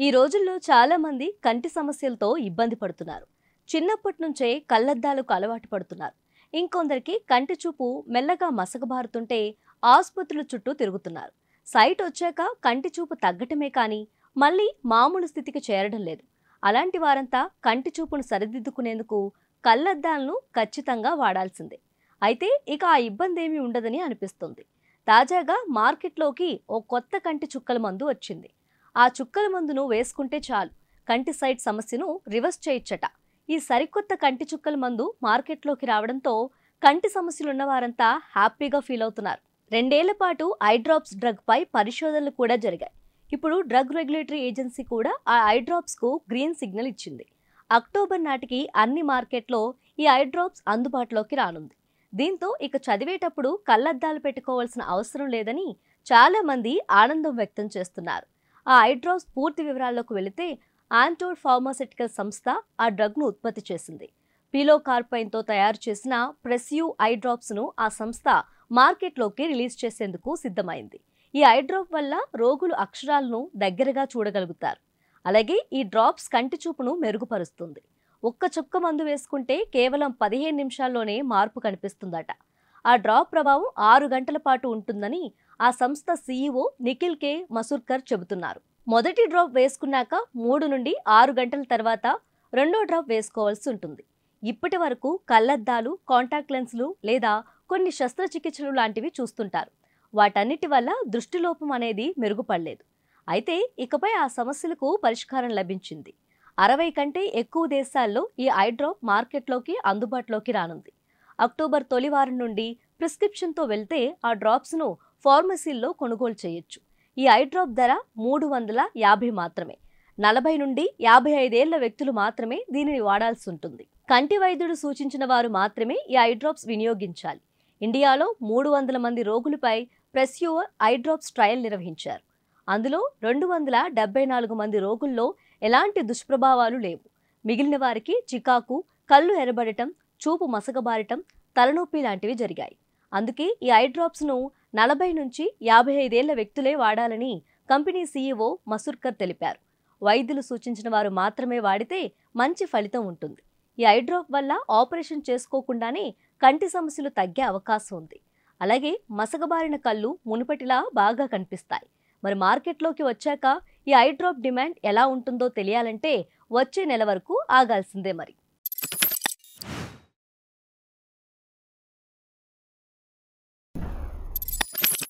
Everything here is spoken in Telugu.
ఈ రోజుల్లో చాలా మంది కంటి సమస్యలతో ఇబ్బంది పడుతున్నారు. చిన్నప్పటి నుంచే కళ్లద్దాలకు అలవాటు పడుతున్నారు. ఇంకొందరికి కంటి చూపు మెల్లగా మసకబారుతుంటే ఆసుపత్రుల చుట్టూ తిరుగుతున్నారు. సైట్ వచ్చాక కంటి చూపు తగ్గటమే కానీ మళ్ళీ మామూలు స్థితికి చేరడం లేదు. అలాంటి వారంతా కంటి చూపును సరిదిద్దుకునేందుకు కళ్లద్దాలను ఖచ్చితంగా వాడాల్సిందే. అయితే ఇక ఆ ఇబ్బంది ఏమీ ఉండదని అనిపిస్తుంది. తాజాగా మార్కెట్లోకి ఓ కొత్త కంటి చుక్కల మందు వచ్చింది. ఆ చుక్కల మందును వేసుకుంటే చాలు కంటి సైట్ సమస్యను రివర్స్ చేయొచ్చట. ఈ సరికొత్త కంటి చుక్కల మందు మార్కెట్లోకి రావడంతో కంటి సమస్యలున్న వారంతా హ్యాపీగా ఫీల్ అవుతున్నారు. 2 ఏళ్ల పాటు ఐ డ్రాప్స్ డ్రగ్ పై పరిశోధనలు కూడా జరిగాయి. ఇప్పుడు డ్రగ్ రెగ్యులేటరీ ఏజెన్సీ కూడా ఆ ఐ డ్రాప్స్ కు గ్రీన్ సిగ్నల్ ఇచ్చింది. అక్టోబర్ నాటికి అన్ని మార్కెట్లో ఈ ఐ డ్రాప్స్ అందుబాటులోకి రానుంది. దీంతో ఇక చదివేటప్పుడు కళ్లద్దాలు పెట్టుకోవాల్సిన అవసరం లేదని చాలా మంది ఆనందం వ్యక్తం చేస్తున్నారు. ఆ ఐ డ్రాప్స్ పూర్తి వివరాల్లోకి వెళితే ఆంటోర్ ఫార్మాస్యూటికల్ సంస్థ ఆ డ్రగ్ను ఉత్పత్తి చేసింది. పిలోకార్పైన్తో తయారు చేసిన ప్రెస్యూ ఐ డ్రాప్స్ను ఆ సంస్థ మార్కెట్లోకి రిలీజ్ చేసేందుకు సిద్ధమైంది. ఈ ఐ డ్రాప్ వల్ల రోగులు అక్షరాలను దగ్గరగా చూడగలుగుతారు. అలాగే ఈ డ్రాప్స్ కంటి చూపును మెరుగుపరుస్తుంది. ఒక్క చుక్క మందు వేసుకుంటే కేవలం 15 నిమిషాల్లోనే మార్పు కనిపిస్తుందట. ఆ డ్రాప్ ప్రభావం 6 గంటల పాటు ఉంటుందని ఆ సంస్థ సీఈఓ నిఖిల్ కే మసూర్కర్ చెబుతున్నారు. మొదటి డ్రాప్ వేసుకున్నాక 3 నుండి 6 గంటల తర్వాత రెండో డ్రాప్ వేసుకోవాల్సి ఉంటుంది. ఇప్పటి వరకు కళ్లద్దాలు, కాంటాక్ట్ లెన్స్లు లేదా కొన్ని శస్త్రచికిత్సలు లాంటివి చూస్తుంటారు. వాటన్నిటి వల్ల దృష్టిలోపం అనేది మెరుగుపడలేదు. అయితే ఇకపై ఆ సమస్యలకు పరిష్కారం లభించింది. 60 కంటే ఎక్కువ దేశాల్లో ఈ ఐ డ్రాప్ మార్కెట్లోకి అందుబాటులోకి రానుంది. అక్టోబర్ తొలి వారం నుండి ప్రిస్క్రిప్షన్తో వెళ్తే ఆ డ్రాప్స్ను ఫార్మసీల్లో కొనుగోలు చేయొచ్చు. ఈ ఐ డ్రాప్ ధర 350 మాత్రమే. 40 నుండి 55 ఏళ్ల వ్యక్తులు మాత్రమే దీనిని వాడాల్సి ఉంటుంది. కంటి వైద్యుడు సూచించిన వారు మాత్రమే ఈ ఐ డ్రాప్స్ వినియోగించాలి. ఇండియాలో 300 మంది రోగులపై ప్రెస్యూర్ ఐ డ్రాప్స్ ట్రయల్ నిర్వహించారు. అందులో 274 మంది రోగుల్లో ఎలాంటి దుష్ప్రభావాలు లేవు. మిగిలిన వారికి చికాకు, కళ్ళు ఎర్రబడటం, చూపు మసకబారటం, తలనొప్పి లాంటివి జరిగాయి. అందుకే ఈ ఐ డ్రాప్స్ను 40 నుంచి 55 ఏళ్ల వ్యక్తులే వాడాలని కంపెనీ సీఈఓ మసూర్కర్ తెలిపారు. వైద్యులు సూచించిన వారు మాత్రమే వాడితే మంచి ఫలితం ఉంటుంది. ఈ ఐ డ్రాప్ వల్ల ఆపరేషన్ చేసుకోకుండానే కంటి సమస్యలు తగ్గే అవకాశం ఉంది. అలాగే మసకబారిన కళ్ళు మునుపటిలా బాగా కనిపిస్తాయి. మరి మార్కెట్లోకి వచ్చాక ఈ ఐ డ్రాప్ డిమాండ్ ఎలా ఉంటుందో తెలియాలంటే వచ్చే నెల వరకు ఆగాల్సిందే మరి.